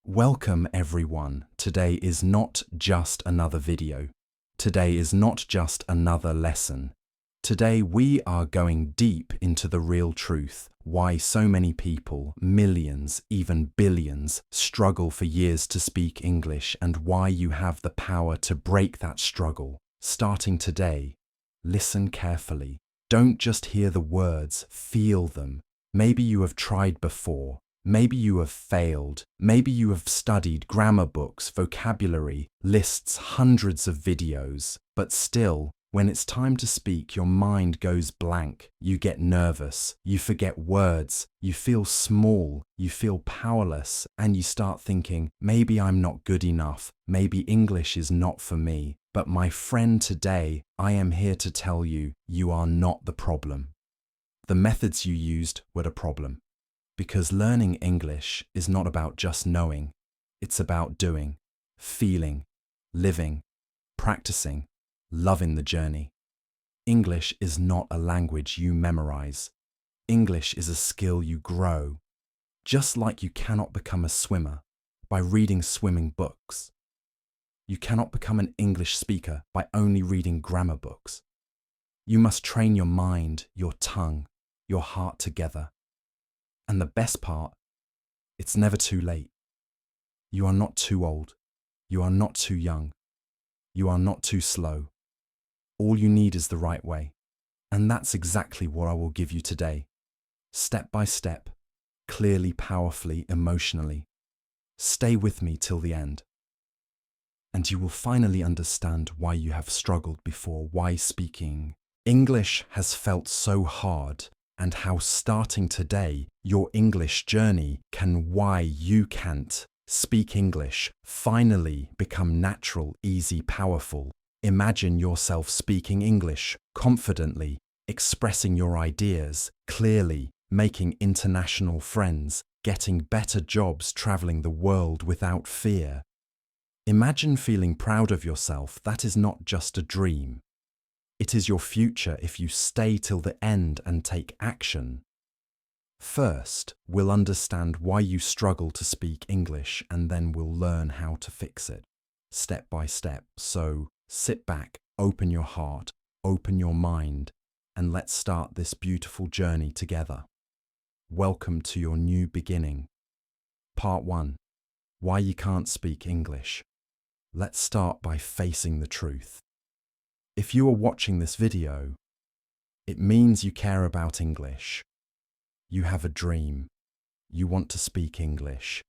Welcome everyone. Today is not just another video. Today is not just another lesson. Today we are going deep into the real truth, why so many people, millions, even billions, struggle for years to speak English and why you have the power to break that struggle. Starting today, listen carefully. Don't just hear the words, feel them. Maybe you have tried before. Maybe you have failed. Maybe you have studied grammar books, vocabulary, lists, hundreds of videos. But still, when it's time to speak, your mind goes blank. You get nervous. You forget words. You feel small. You feel powerless. And you start thinking, maybe I'm not good enough. Maybe English is not for me. But my friend, today, I am here to tell you, you are not the problem. The methods you used were the problem. Because learning English is not about just knowing, it's about doing, feeling, living, practicing, loving the journey. English is not a language you memorize. English is a skill you grow. Just like you cannot become a swimmer by reading swimming books. You cannot become an English speaker by only reading grammar books. You must train your mind, your tongue, your heart together. And the best part, it's never too late. You are not too old. You are not too young. You are not too slow. All you need is the right way. And that's exactly what I will give you today. Step by step, clearly, powerfully, emotionally. Stay with me till the end. And you will finally understand why you have struggled before, why speaking English has felt so hard, and how starting today, your English journey can why you can't speak English finally become natural, easy, powerful. Imagine yourself speaking English confidently, expressing your ideas clearly, making international friends, getting better jobs, traveling the world without fear. Imagine feeling proud of yourself. That is not just a dream. It is your future if you stay till the end and take action. First, we'll understand why you struggle to speak English, and then we'll learn how to fix it, step by step. So, sit back, open your heart, open your mind, and let's start this beautiful journey together. Welcome to your new beginning. Part 1. Why you can't speak English. Let's start by facing the truth. If you are watching this video, it means you care about English. You have a dream. You want to speak English.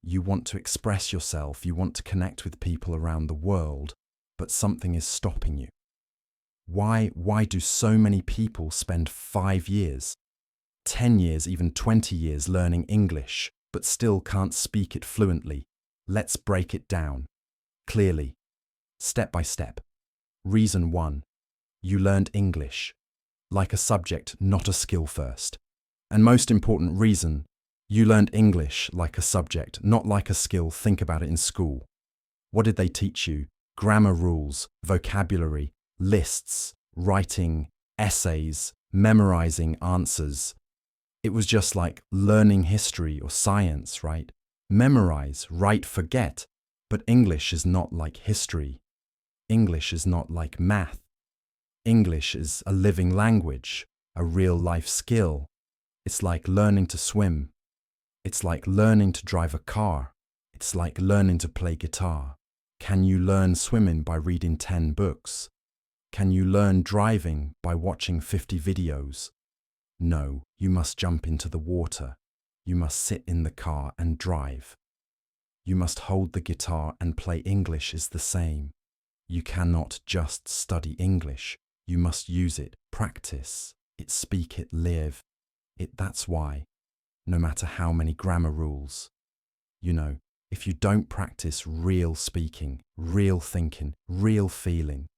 You want to express yourself. You want to connect with people around the world, but something is stopping you. Why do so many people spend 5 years, 10 years, even 20 years learning English, but still can't speak it fluently? Let's break it down, clearly, step by step. Reason 1. You learned English like a subject, not a skill first. And most important reason, you learned English like a subject, not like a skill. Think about it in school. What did they teach you? Grammar rules, vocabulary, lists, writing, essays, memorizing answers. It was just like learning history or science, right? Memorize, write, forget. But English is not like history. English is not like math. English is a living language, a real-life skill. It's like learning to swim. It's like learning to drive a car. It's like learning to play guitar. Can you learn swimming by reading 10 books? Can you learn driving by watching 50 videos? No, you must jump into the water. You must sit in the car and drive. You must hold the guitar and play. English is the same. You cannot just study English. You must use it, practice it, speak it, live it. That's why, no matter how many grammar rules, if you don't practice real speaking, real thinking, real feeling,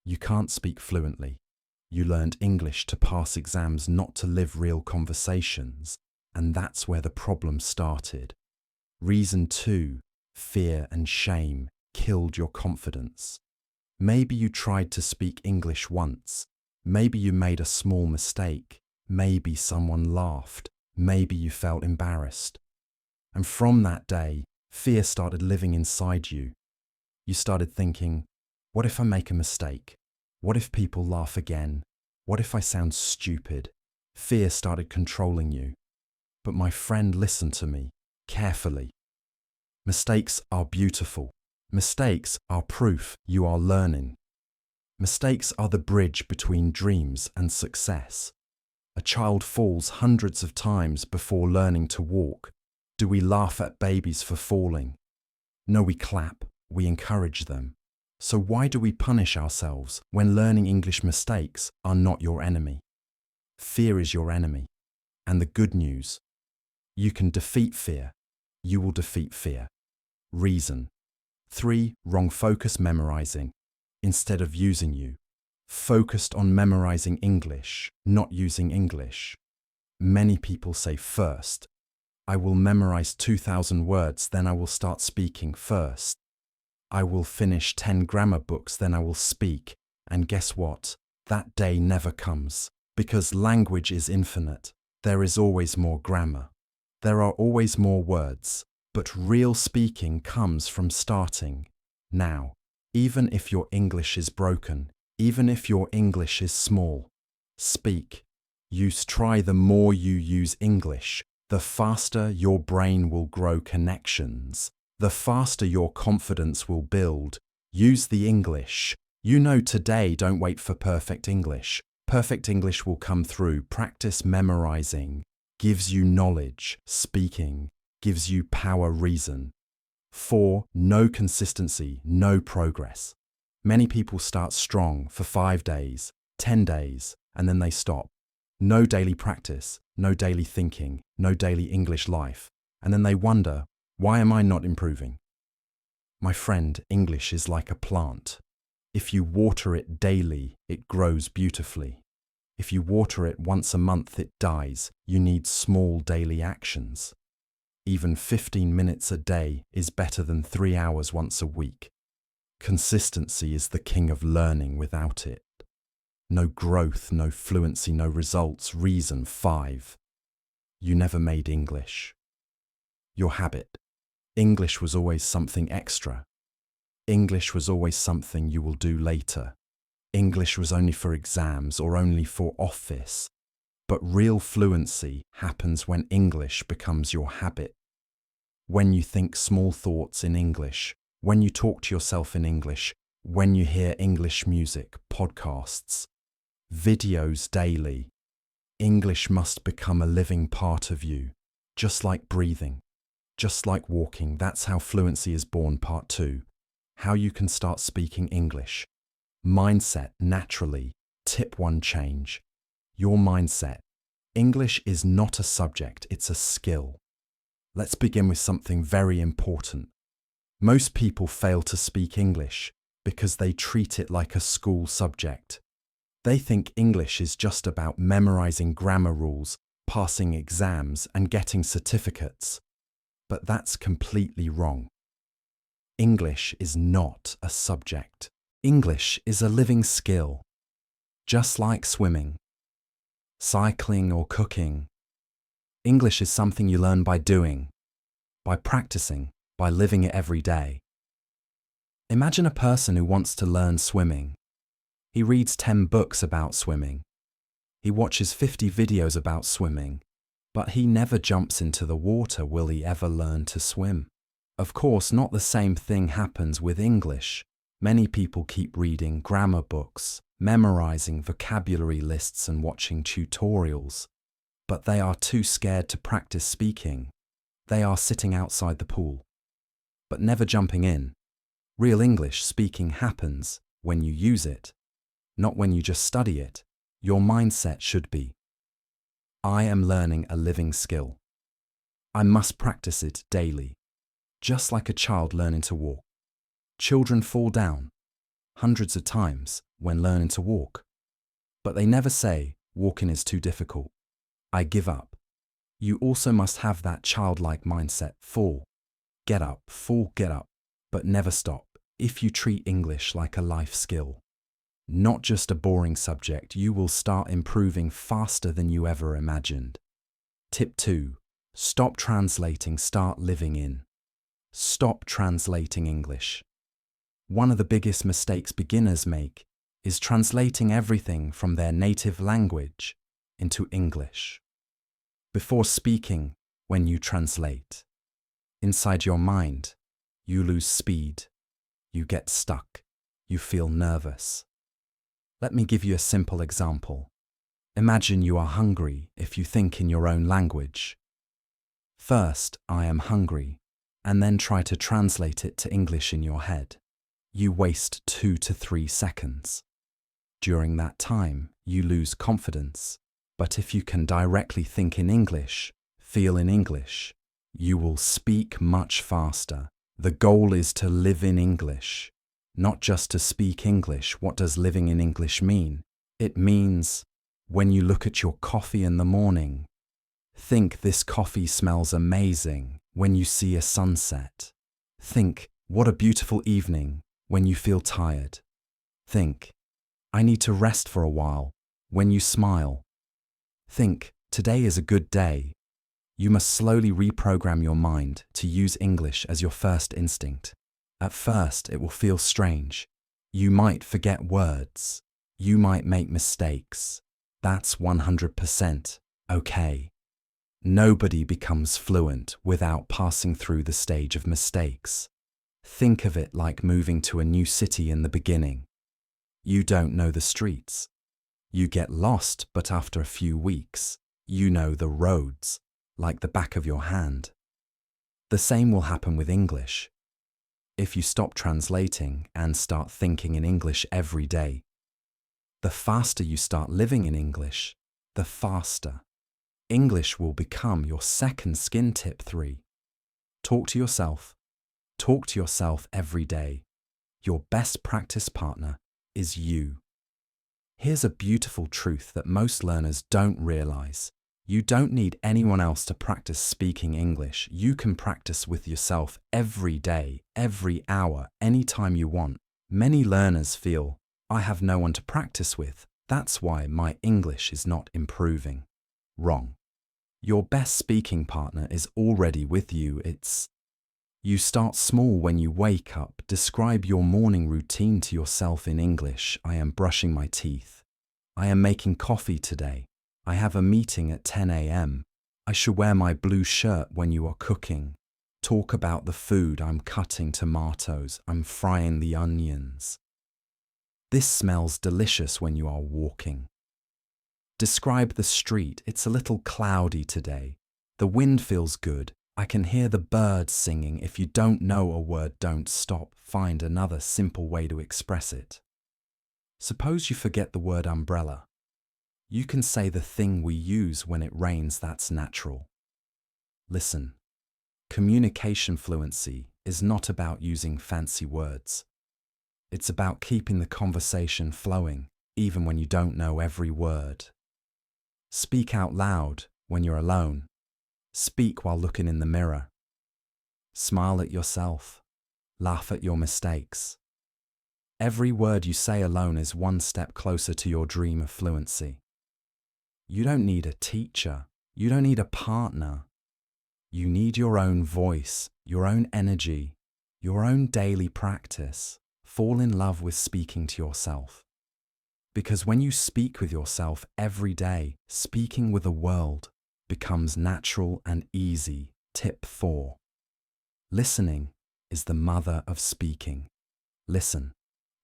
you can't speak fluently. You learned English to pass exams, not to live real conversations. And that's where the problem started. Reason 2, fear and shame killed your confidence. Maybe you tried to speak English once. Maybe you made a small mistake. Maybe someone laughed. Maybe you felt embarrassed. And from that day, Fear started living inside you. You started thinking, what if I make a mistake? What if people laugh again? What if I sound stupid? Fear started controlling you. But my friend, listen to me carefully. Mistakes are beautiful. Mistakes are proof you are learning. Mistakes are the bridge between dreams and success. A child falls hundreds of times before learning to walk. Do we laugh at babies for falling? No, we clap. We encourage them. So why do we punish ourselves when learning English? Mistakes are not your enemy. Fear is your enemy. And the good news, you can defeat fear. You will defeat fear. Reason. 3. Wrong focus memorizing instead of using you. Focused on memorizing English, not using English. Many people say first, I will memorize 2,000 words, then I will start speaking first. I will finish 10 grammar books, then I will speak. And guess what? That day never comes, because language is infinite. There is always more grammar. There are always more words, but real speaking comes from starting now. Even if your English is broken, even if your English is small, speak. Try. The more you use English, the faster your brain will grow connections. The faster your confidence will build. Use the English. Today, don't wait for perfect English. Perfect English will come through. Practice memorizing. Gives you knowledge. Speaking gives you power. Reason. 4. No consistency, no progress. Many people start strong for 5 days, 10 days, and then they stop. No daily practice, no daily thinking, no daily English life. And then they wonder, why am I not improving? My friend, English is like a plant. If you water it daily, it grows beautifully. If you water it once a month, it dies. You need small daily actions. Even 15 minutes a day is better than 3 hours once a week. Consistency is the king of learning. Without it, no growth, no fluency, no results. Reason. 5. You never made English. Your habit. English was always something extra. English was always something you will do later. English was only for exams or only for office. But real fluency happens when English becomes your habit. When you think small thoughts in English, when you talk to yourself in English, when you hear English music, podcasts, videos daily, English must become a living part of you, just like breathing, just like walking. That's how fluency is born. Part 2. How you can start speaking English. Mindset naturally. Tip 1. Change your mindset. English is not a subject, it's a skill. Let's begin with something very important. Most people fail to speak English because they treat it like a school subject. They think English is just about memorizing grammar rules, passing exams, and getting certificates. But that's completely wrong. English is not a subject. English is a living skill. Just like swimming, cycling, or cooking. English is something you learn by doing, by practicing, by living it every day. Imagine a person who wants to learn swimming. He reads 10 books about swimming. He watches 50 videos about swimming, but he never jumps into the water. Will he ever learn to swim? Of course, not the same thing happens with English. Many people keep reading grammar books, memorizing vocabulary lists and watching tutorials, but they are too scared to practice speaking. They are sitting outside the pool, but never jumping in. Real English speaking happens when you use it, not when you just study it. Your mindset should be, I am learning a living skill. I must practice it daily, just like a child learning to walk. Children fall down hundreds of times when learning to walk, but they never say, walking is too difficult. I give up. You also must have that childlike mindset. Fall, get up, fall, get up, but never stop. If you treat English like a life skill, not just a boring subject, you will start improving faster than you ever imagined. Tip 2. Stop translating, start living in. Stop translating English. One of the biggest mistakes beginners make is translating everything from their native language into English. Before speaking, when you translate, inside your mind, you lose speed, you get stuck, you feel nervous. Let me give you a simple example. Imagine you are hungry if you think in your own language. First, I am hungry, and then try to translate it to English in your head. You waste 2 to 3 seconds. During that time, you lose confidence. But if you can directly think in English, feel in English, you will speak much faster. The goal is to live in English, not just to speak English. What does living in English mean? It means when you look at your coffee in the morning, think this coffee smells amazing when you see a sunset. Think, what a beautiful evening when you feel tired. Think, I need to rest for a while when you smile. Think, today is a good day. You must slowly reprogram your mind to use English as your first instinct. At first, it will feel strange. You might forget words. You might make mistakes. That's 100% okay. Nobody becomes fluent without passing through the stage of mistakes. Think of it like moving to a new city in the beginning. You don't know the streets. You get lost, but after a few weeks, you know the roads, like the back of your hand. The same will happen with English. If you stop translating and start thinking in English every day, the faster you start living in English, the faster. English will become your second skin. Tip 3. Talk to yourself. Talk to yourself every day. Your best practice partner is you. Here's a beautiful truth that most learners don't realize. You don't need anyone else to practice speaking English. You can practice with yourself every day, every hour, anytime you want. Many learners feel, I have no one to practice with. That's why my English is not improving. Wrong. Your best speaking partner is already with you. You start small when you wake up. Describe your morning routine to yourself in English. I am brushing my teeth. I am making coffee today. I have a meeting at 10 a.m. I should wear my blue shirt when you are cooking. Talk about the food. I'm cutting tomatoes. I'm frying the onions. This smells delicious when you are walking. Describe the street. It's a little cloudy today. The wind feels good. I can hear the birds singing. If you don't know a word, don't stop. Find another simple way to express it. Suppose you forget the word umbrella. You can say the thing we use when it rains. That's natural. Listen, communication fluency is not about using fancy words. It's about keeping the conversation flowing, even when you don't know every word. Speak out loud when you're alone. Speak while looking in the mirror. Smile at yourself. Laugh at your mistakes. Every word you say alone is one step closer to your dream of fluency. You don't need a teacher. You don't need a partner. You need your own voice, your own energy, your own daily practice. Fall in love with speaking to yourself. Because when you speak with yourself every day, speaking with the world becomes natural and easy. Tip 4. Listening is the mother of speaking. Listen,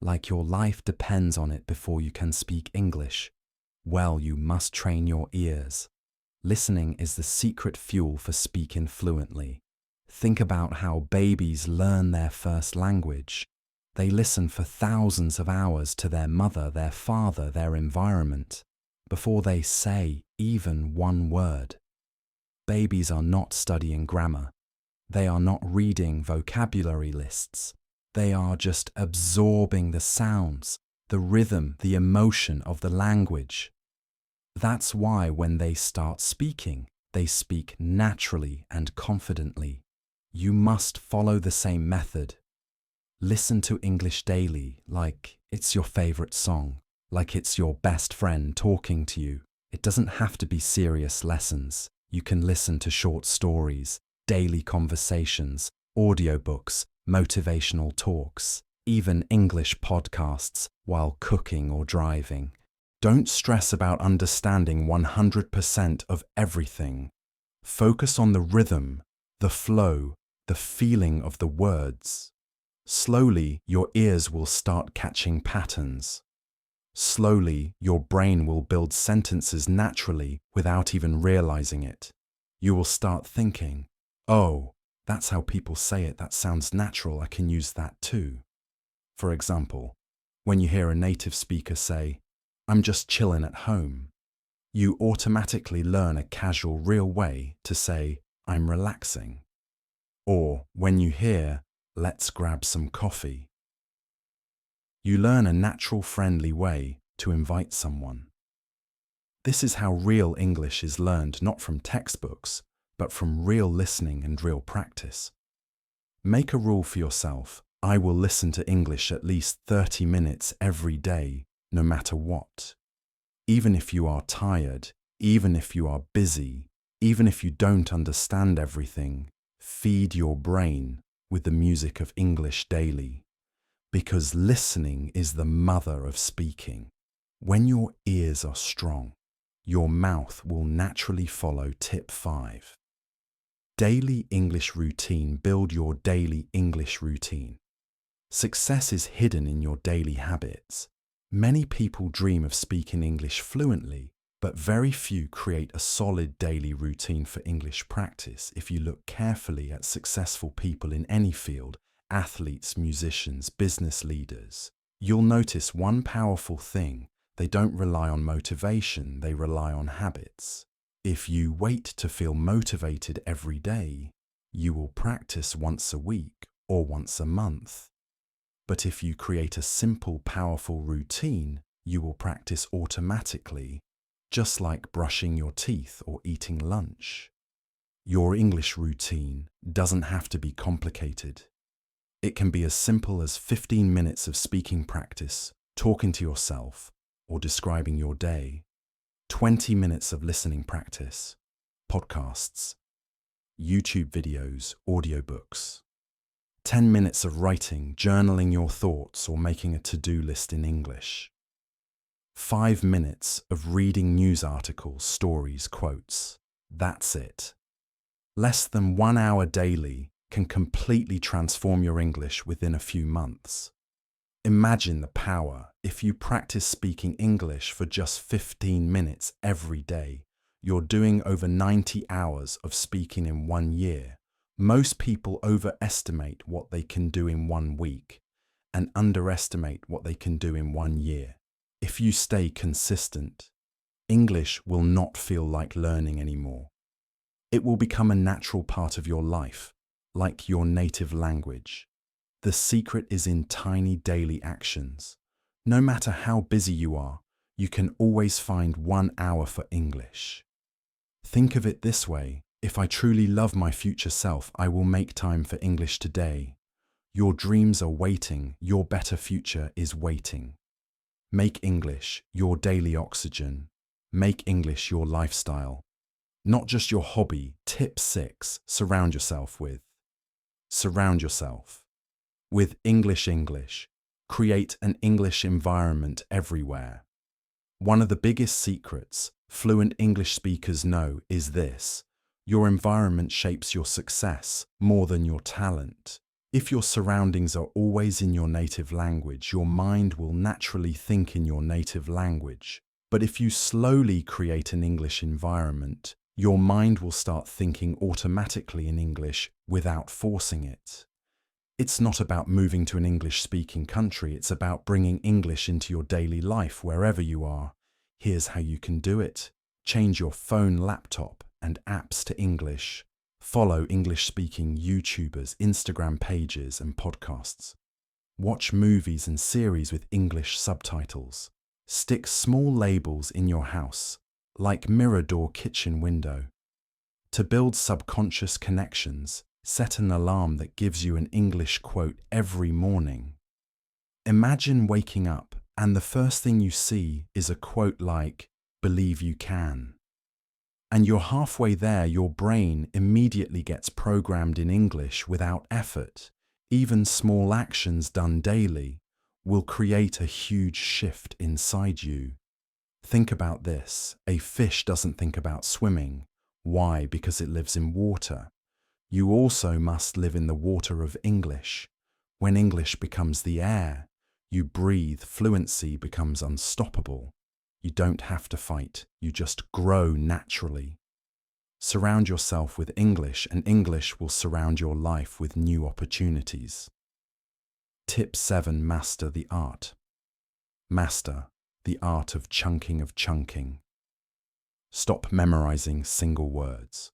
like your life depends on it before you can speak English. Well, you must train your ears. Listening is the secret fuel for speaking fluently. Think about how babies learn their first language. They listen for thousands of hours to their mother, their father, their environment, before they say even one word. Babies are not studying grammar. They are not reading vocabulary lists. They are just absorbing the sounds, the rhythm, the emotion of the language. That's why when they start speaking, they speak naturally and confidently. You must follow the same method. Listen to English daily like it's your favorite song, like it's your best friend talking to you. It doesn't have to be serious lessons. You can listen to short stories, daily conversations, audiobooks, motivational talks, even English podcasts while cooking or driving. Don't stress about understanding 100% of everything. Focus on the rhythm, the flow, the feeling of the words. Slowly, your ears will start catching patterns. Slowly, your brain will build sentences naturally without even realizing it. You will start thinking, oh, that's how people say it, that sounds natural, I can use that too. For example, when you hear a native speaker say, I'm just chilling at home, you automatically learn a casual, real way to say, I'm relaxing. Or when you hear, let's grab some coffee, you learn a natural, friendly way to invite someone. This is how real English is learned, not from textbooks, but from real listening and real practice. Make a rule for yourself. I will listen to English at least 30 minutes every day, no matter what. Even if you are tired, even if you are busy, even if you don't understand everything, feed your brain with the music of English daily. Because listening is the mother of speaking. When your ears are strong, your mouth will naturally follow. Tip 5. Daily English routine. Build your daily English routine. Success is hidden in your daily habits. Many people dream of speaking English fluently, but very few create a solid daily routine for English practice. If you look carefully at successful people in any field, athletes, musicians, business leaders, you'll notice one powerful thing. They don't rely on motivation, they rely on habits. If you wait to feel motivated every day, you will practice once a week or once a month. But if you create a simple, powerful routine, you will practice automatically, just like brushing your teeth or eating lunch. Your English routine doesn't have to be complicated. It can be as simple as 15 minutes of speaking practice, talking to yourself, or describing your day. 20 minutes of listening practice, podcasts, YouTube videos, audiobooks. 10 minutes of writing, journaling your thoughts, or making a to-do list in English. 5 minutes of reading news articles, stories, quotes. That's it. Less than 1 hour daily can completely transform your English within a few months. Imagine the power. If you practice speaking English for just 15 minutes every day, you're doing over 90 hours of speaking in 1 year. Most people overestimate what they can do in 1 week and underestimate what they can do in 1 year. If you stay consistent, English will not feel like learning anymore. It will become a natural part of your life, like your native language. The secret is in tiny daily actions. No matter how busy you are, you can always find 1 hour for English. Think of it this way. If I truly love my future self, I will make time for English today. Your dreams are waiting. Your better future is waiting. Make English your daily oxygen. Make English your lifestyle, not just your hobby. Tip 6. Surround yourself with English. Create an English environment everywhere. One of the biggest secrets fluent English speakers know is this: your environment shapes your success more than your talent. If your surroundings are always in your native language, your mind will naturally think in your native language. But if you slowly create an English environment, your mind will start thinking automatically in English without forcing it. It's not about moving to an English-speaking country, it's about bringing English into your daily life wherever you are. Here's how you can do it. Change your phone, laptop, and apps to English. Follow English-speaking YouTubers, Instagram pages, and podcasts. Watch movies and series with English subtitles. Stick small labels in your house, like mirror door, kitchen window. To build subconscious connections, set an alarm that gives you an English quote every morning. Imagine waking up and the first thing you see is a quote like, "Believe you can." And you're halfway there, your brain immediately gets programmed in English without effort. Even small actions done daily will create a huge shift inside you. Think about this. A fish doesn't think about swimming. Why? Because it lives in water. You also must live in the water of English. When English becomes the air you breathe, fluency becomes unstoppable. You don't have to fight, you just grow naturally. Surround yourself with English, and English will surround your life with new opportunities. Tip 7. Master the art. Master the art of chunking. Stop memorizing single words.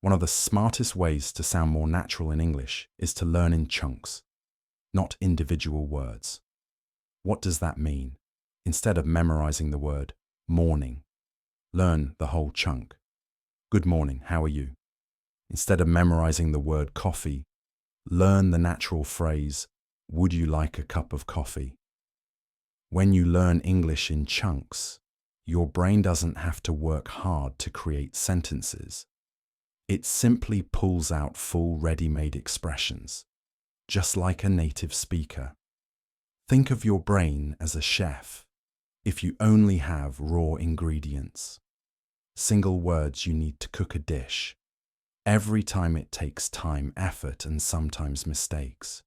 One of the smartest ways to sound more natural in English is to learn in chunks, not individual words. What does that mean? Instead of memorizing the word morning, learn the whole chunk. Good morning, how are you? Instead of memorizing the word coffee, learn the natural phrase, would you like a cup of coffee? When you learn English in chunks, your brain doesn't have to work hard to create sentences. It simply pulls out full ready-made expressions, just like a native speaker. Think of your brain as a chef. If you only have raw ingredients, single words you need to cook a dish, every time it takes time, effort, and sometimes mistakes.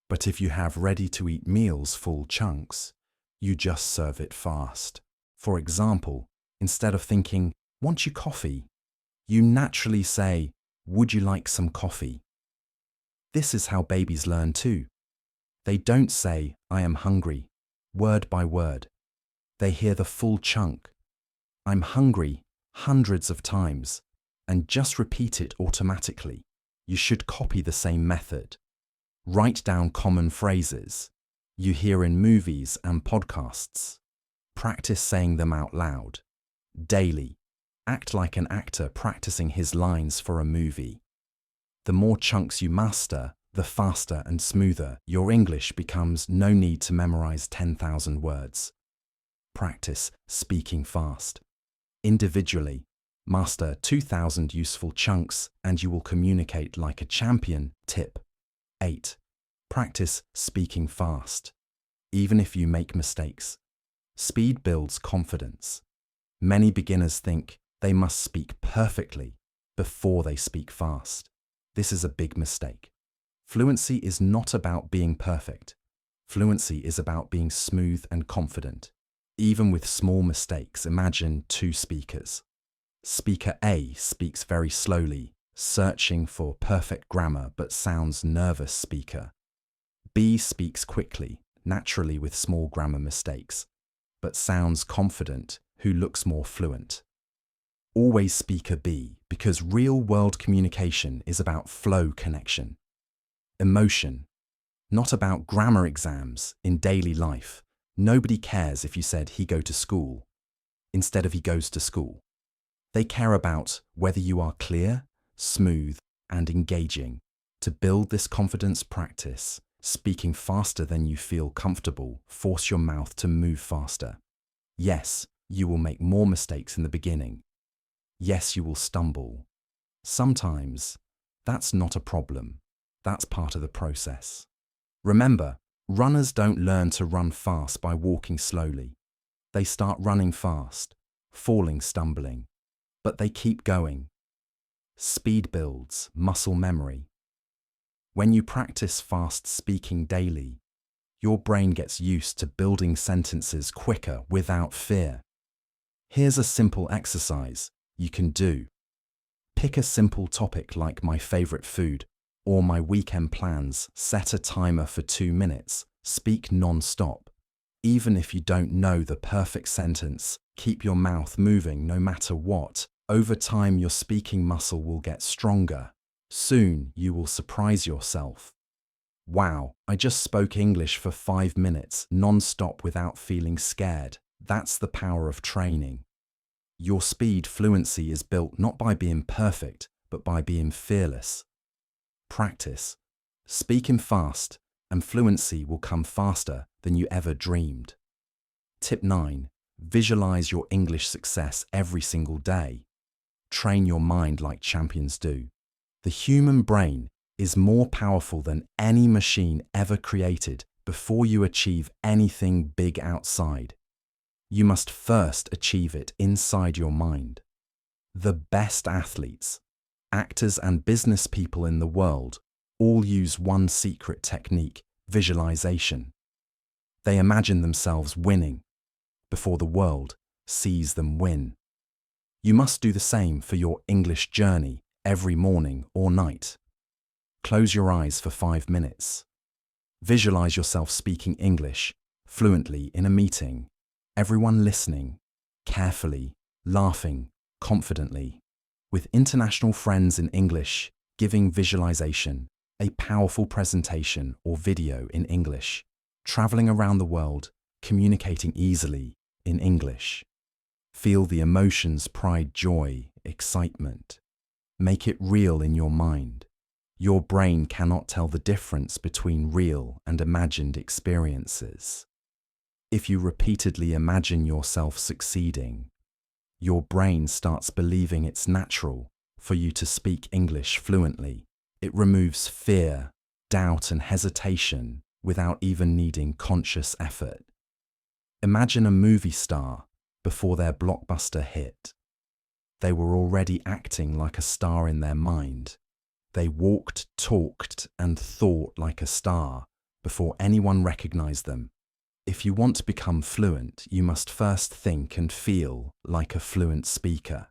But if you have ready-to-eat meals, full chunks, you just serve it fast. For example, instead of thinking, want you coffee? You naturally say, would you like some coffee? This is how babies learn too. They don't say, I am hungry, word by word. They hear the full chunk, I'm hungry, hundreds of times, and just repeat it automatically. You should copy the same method. Write down common phrases you hear in movies and podcasts. Practice saying them out loud. Daily. Act like an actor practicing his lines for a movie. The more chunks you master, the faster and smoother your English becomes. No need to memorize 10,000 words. Practice speaking fast. Individually, master 2,000 useful chunks and you will communicate like a champion. Tip 8. Practice speaking fast. Even if you make mistakes. Speed builds confidence. Many beginners think they must speak perfectly before they speak fast. This is a big mistake. Fluency is not about being perfect. Fluency is about being smooth and confident. Even with small mistakes, imagine two speakers. Speaker A speaks very slowly, searching for perfect grammar but sounds nervous. Speaker B speaks quickly, naturally with small grammar mistakes, but sounds confident, who looks more fluent. Always speaker B, because real-world communication is about flow, connection, emotion, not about grammar exams. In daily life, nobody cares if you said he go to school instead of he goes to school. They care about whether you are clear, smooth, and engaging. To build this confidence, practice speaking faster than you feel comfortable. Force your mouth to move faster. Yes, you will make more mistakes in the beginning. Yes, you will stumble. Sometimes that's not a problem. That's part of the process. Remember, runners don't learn to run fast by walking slowly. They start running fast, falling, stumbling, but they keep going. Speed builds muscle memory. When you practice fast speaking daily, your brain gets used to building sentences quicker without fear. Here's a simple exercise you can do. Pick a simple topic like my favorite food or my weekend plans. Set a timer for 2 minutes. Speak non-stop. Even if you don't know the perfect sentence, keep your mouth moving no matter what. Over time, your speaking muscle will get stronger. Soon, you will surprise yourself. Wow, I just spoke English for 5 minutes non-stop without feeling scared. That's the power of training. Your speed fluency is built not by being perfect, but by being fearless. Practice. Speaking fast, and fluency will come faster than you ever dreamed. Tip 9. Visualize your English success every single day. train your mind like champions do. The human brain is more powerful than any machine ever created before you achieve anything big outside. You must first achieve it inside your mind. The best athletes, actors and business people in the world all use one secret technique: visualization. They imagine themselves winning before the world sees them win. You must do the same for your English journey every morning or night. Close your eyes for 5 minutes. Visualize yourself speaking English fluently in a meeting, everyone listening, carefully, laughing, confidently, with international friends in English, giving visualization, a powerful presentation or video in English, traveling around the world, communicating easily in English. Feel the emotions: pride, joy, excitement. Make it real in your mind. Your brain cannot tell the difference between real and imagined experiences. If you repeatedly imagine yourself succeeding, your brain starts believing it's natural for you to speak English fluently. It removes fear, doubt, and hesitation without even needing conscious effort. Imagine a movie star before their blockbuster hit. They were already acting like a star in their mind. They walked, talked, and thought like a star before anyone recognized them. If you want to become fluent, you must first think and feel like a fluent speaker.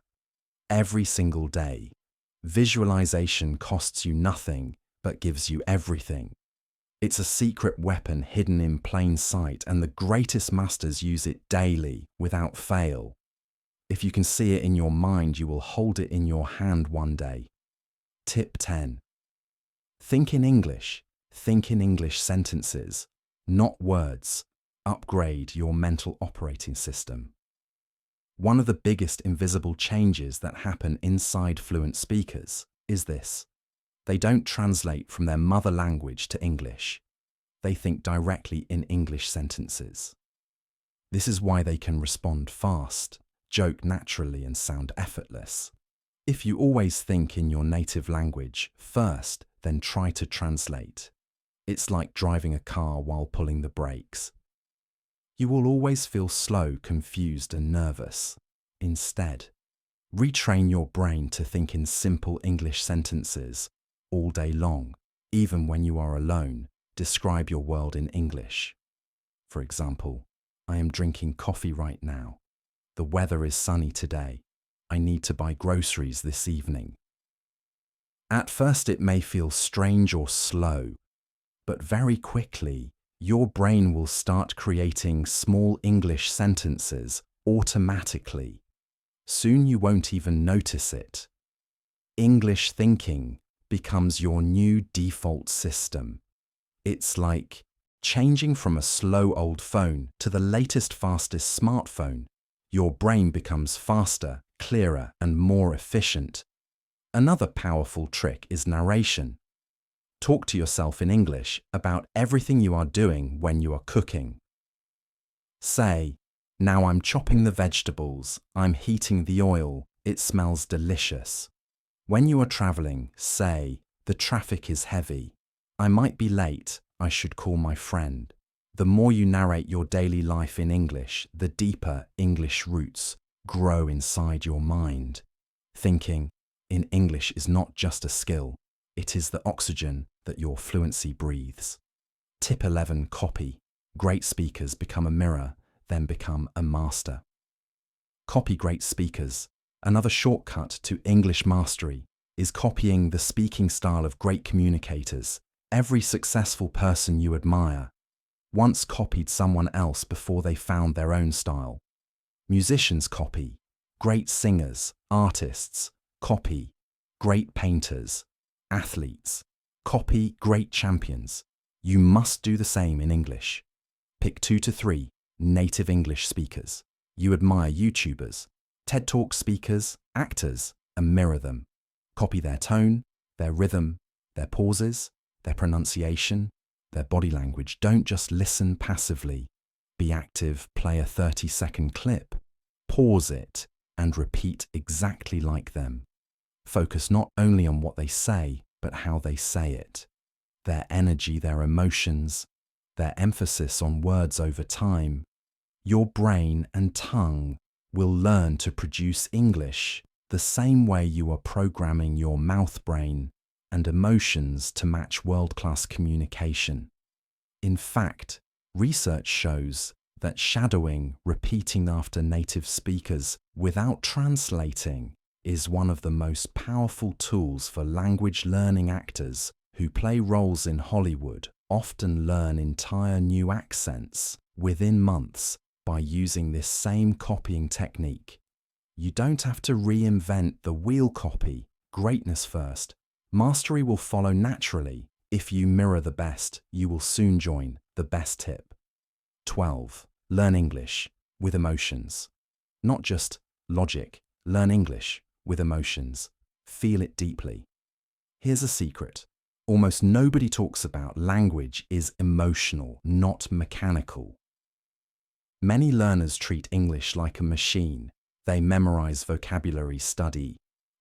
Every single day, visualization costs you nothing but gives you everything. It's a secret weapon hidden in plain sight, and the greatest masters use it daily without fail. If you can see it in your mind, you will hold it in your hand one day. Tip 10. Think in English. Think in English sentences, not words. Upgrade your mental operating system. One of the biggest invisible changes that happen inside fluent speakers is this: they don't translate from their mother language to English. They think directly in English sentences. This is why they can respond fast, joke naturally, and sound effortless. If you always think in your native language first, then try to translate, it's like driving a car while pulling the brakes. You will always feel slow, confused, and nervous. Instead, retrain your brain to think in simple English sentences all day long. Even when you are alone, describe your world in English. For example, I am drinking coffee right now. The weather is sunny today. I need to buy groceries this evening. At first it may feel strange or slow, but very quickly your brain will start creating small English sentences automatically. Soon you won't even notice it. English thinking becomes your new default system. It's like changing from a slow old phone to the latest, fastest smartphone. Your brain becomes faster, clearer, and more efficient. Another powerful trick is narration. Talk to yourself in English about everything you are doing when you are cooking. Say, "Now I'm chopping the vegetables, I'm heating the oil, it smells delicious." When you are traveling, say, "The traffic is heavy. I might be late, I should call my friend." The more you narrate your daily life in English, the deeper English roots grow inside your mind. Thinking in English is not just a skill, it is the oxygen that your fluency breathes. Tip 11. Copy. Great speakers become a mirror, then become a master. Copy great speakers. Another shortcut to English mastery is copying the speaking style of great communicators. Every successful person you admire once copied someone else before they found their own style. Musicians copy. Great singers, artists copy. Great painters, athletes copy. Great champions. You must do the same in English. Pick 2 to 3 native English speakers you admire, YouTubers, TED Talk speakers, actors, and mirror them. Copy their tone, their rhythm, their pauses, their pronunciation, their body language. Don't just listen passively. Be active, play a 30-second clip, pause it, and repeat exactly like them. Focus not only on what they say, but how they say it. Their energy, their emotions, their emphasis on words over time. Your brain and tongue will learn to produce English the same way you are programming your mouth brain and emotions to match world-class communication. In fact, research shows that shadowing, repeating after native speakers without translating, is one of the most powerful tools for language learning. Actors who play roles in Hollywood often learn entire new accents within months by using this same copying technique. You don't have to reinvent the wheel. Copy greatness first. Mastery will follow naturally. If you mirror the best, you will soon join the best. Tip 12. Learn English with emotions. Not just logic. Learn English with emotions. Feel it deeply. Here's a secret. Almost nobody talks about language is emotional, not mechanical. Many learners treat English like a machine. They memorize vocabulary, study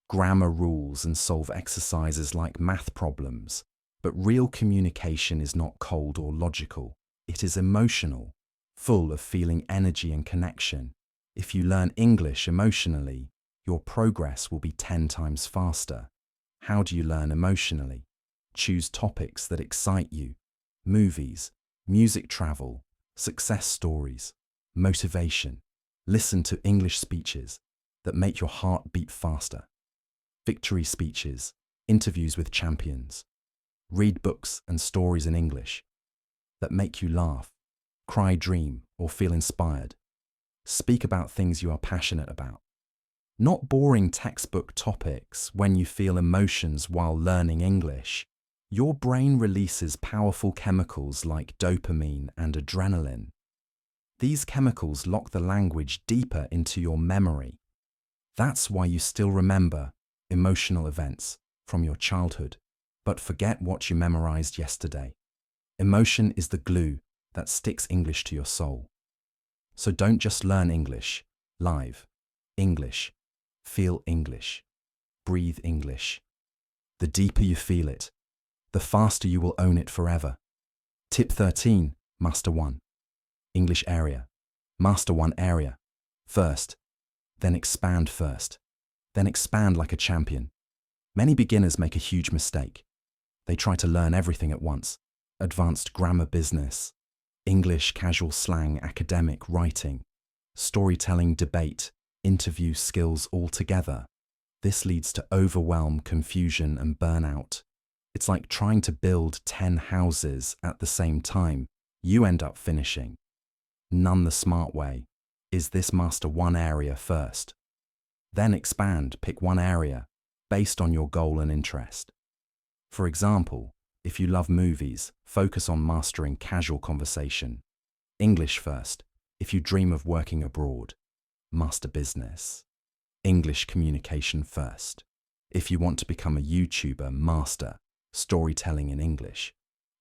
grammar rules, and solve exercises like math problems. But real communication is not cold or logical. It is emotional, full of feeling, energy, and connection. If you learn English emotionally, your progress will be 10 times faster. How do you learn emotionally? Choose topics that excite you. Movies, music, travel, success stories, motivation. Listen to English speeches that make your heart beat faster. Victory speeches, interviews with champions. Read books and stories in English that make you laugh, cry, dream, or feel inspired. Speak about things you are passionate about. Not boring textbook topics. When you feel emotions while learning English, your brain releases powerful chemicals like dopamine and adrenaline. These chemicals lock the language deeper into your memory. That's why you still remember emotional events from your childhood, but forget what you memorized yesterday. Emotion is the glue that sticks English to your soul. So don't just learn English. Live English. Feel English. Breathe English. The deeper you feel it, the faster you will own it forever. Tip 13. Master 1. English area. Master 1 area. First. Then expand first. Then expand like a champion. Many beginners make a huge mistake. They try to learn everything at once. Advanced grammar, business, English, casual slang, academic, writing, storytelling, debate, interview skills all together. This leads to overwhelm, confusion, and burnout. It's like trying to build 10 houses at the same time. You end up finishing none. The smart way is this: master 1 area first. Then expand. Pick one area based on your goal and interest. For example, if you love movies, focus on mastering casual conversation. English first. If you dream of working abroad, master business. English communication first. If you want to become a YouTuber, master storytelling in English.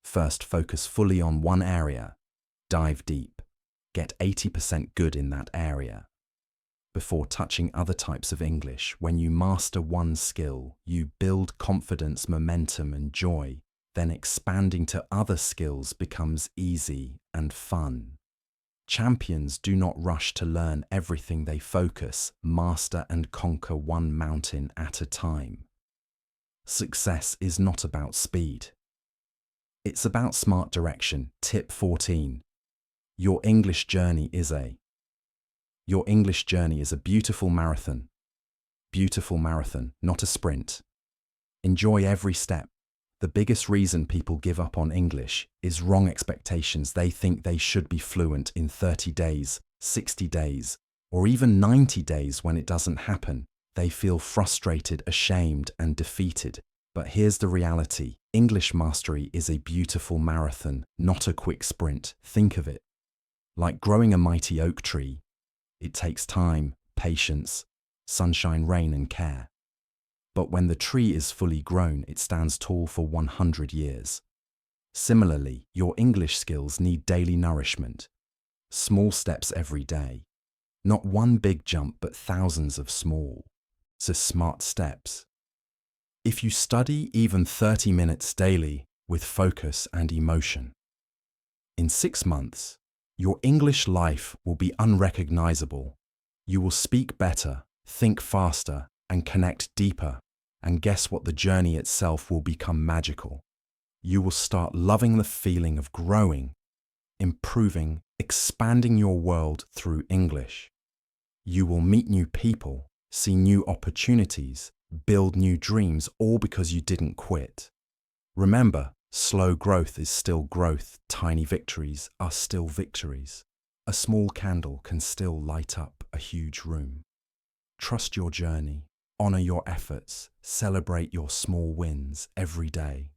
First, focus fully on one area. Dive deep. Get 80% good in that area before touching other types of English. When you master one skill, you build confidence, momentum, and joy. Then expanding to other skills becomes easy and fun. Champions do not rush to learn everything. They focus, master, and conquer one mountain at a time. Success is not about speed. It's about smart direction. Tip 14. Your English journey is a beautiful marathon. Beautiful marathon, not a sprint. Enjoy every step. The biggest reason people give up on English is wrong expectations. They think they should be fluent in 30 days, 60 days, or even 90 days. When it doesn't happen, they feel frustrated, ashamed, and defeated. But here's the reality. English mastery is a beautiful marathon, not a quick sprint. Think of it like growing a mighty oak tree. It takes time, patience, sunshine, rain, and care. But when the tree is fully grown, it stands tall for 100 years. Similarly, your English skills need daily nourishment. Small steps every day. Not one big jump, but thousands of small, so smart steps. If you study even 30 minutes daily with focus and emotion, in 6 months, your English life will be unrecognizable. You will speak better, think faster, and connect deeper. And guess what? The journey itself will become magical. You will start loving the feeling of growing, improving, expanding your world through English. You will meet new people, see new opportunities, build new dreams, all because you didn't quit. Remember, slow growth is still growth. Tiny victories are still victories. A small candle can still light up a huge room. Trust your journey, honor your efforts, celebrate your small wins every day.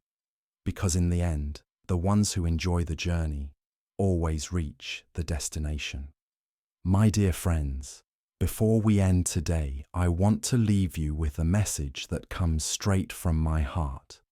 Because in the end, the ones who enjoy the journey always reach the destination. My dear friends, before we end today, I want to leave you with a message that comes straight from my heart.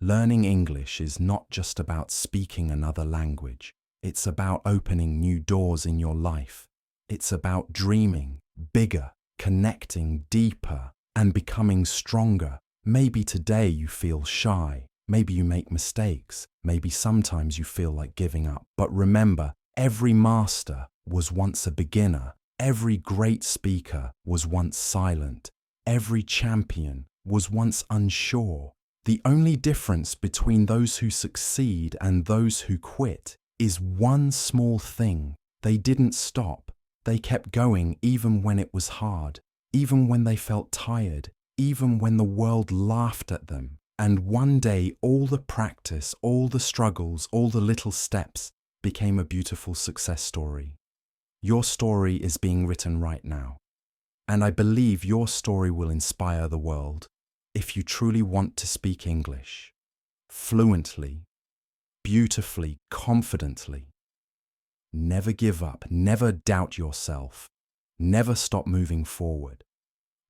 Learning English is not just about speaking another language. It's about opening new doors in your life. It's about dreaming bigger, connecting deeper, and becoming stronger. Maybe today you feel shy. Maybe you make mistakes. Maybe sometimes you feel like giving up. But remember, every master was once a beginner. Every great speaker was once silent. Every champion was once unsure. The only difference between those who succeed and those who quit is one small thing. They didn't stop. They kept going even when it was hard, even when they felt tired, even when the world laughed at them. And one day, all the practice, all the struggles, all the little steps became a beautiful success story. Your story is being written right now. And I believe your story will inspire the world if you truly want to speak English fluently, beautifully, confidently. Never give up, never doubt yourself, never stop moving forward.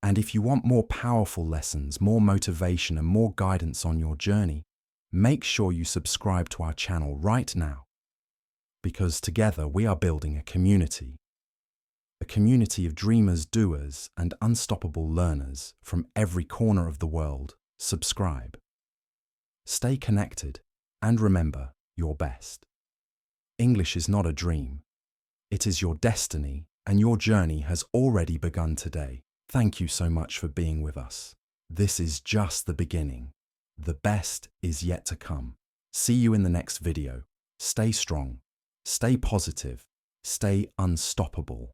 And if you want more powerful lessons, more motivation, and more guidance on your journey, make sure you subscribe to our channel right now. Because together we are building a community of dreamers, doers, and unstoppable learners from every corner of the world. Subscribe. Stay connected, and remember, you're best. English is not a dream. It is your destiny, and your journey has already begun today. Thank you so much for being with us. This is just the beginning. The best is yet to come. See you in the next video. Stay strong, stay positive, stay unstoppable.